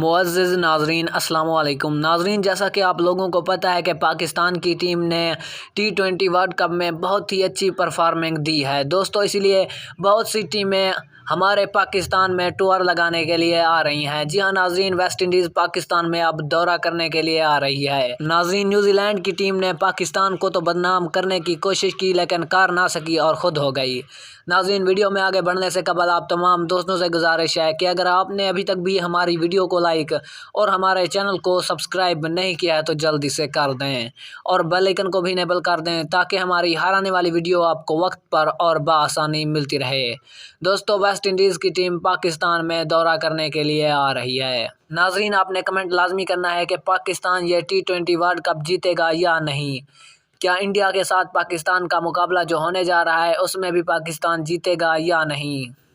معزز ناظرین السلام علیکم ناظرین، جیسا کہ آپ لوگوں کو پتہ ہے کہ پاکستان کی ٹیم نے T20 ورلڈ کپ میں بہت ہی اچھی پرفارمنگ دی ہے دوستو، اسی لیے بہت سی ٹیمیں ہمارے پاکستان میں ٹور لگانے کے لیے آ رہی ہیں۔ جی ہاں ناظرین، ویسٹ انڈیز پاکستان میں اب دورہ کرنے کے لیے آ رہی ہے۔ ناظرین، نیوزی لینڈ کی ٹیم نے پاکستان کو تو بدنام کرنے کی کوشش کی لیکن کر نہ سکی اور خود ہو گئی۔ ناظرین، ویڈیو میں آگے بڑھنے سے قبل آپ تمام دوستوں سے گزارش ہے کہ اگر آپ نے ابھی تک بھی ہماری ویڈیو کو لائک اور ہمارے چینل کو سبسکرائب نہیں کیا ہے تو جلدی سے کر دیں اور بیل آئیکن کو بھی انیبل کر دیں تاکہ ہماری ہر آنے والی ویڈیو آپ کو وقت پر اور بآسانی ملتی رہے۔ دوستو، ویسٹ انڈیز کی ٹیم پاکستان میں دورہ کرنے کے لیے آ رہی ہے۔ ناظرین، آپ نے کمنٹ لازمی کرنا ہے کہ پاکستان یہ T20 ورلڈ کپ جیتے گا یا نہیں۔ کیا انڈیا کے ساتھ پاکستان کا مقابلہ جو ہونے جا رہا ہے اس میں بھی پاکستان جیتے گا یا نہیں؟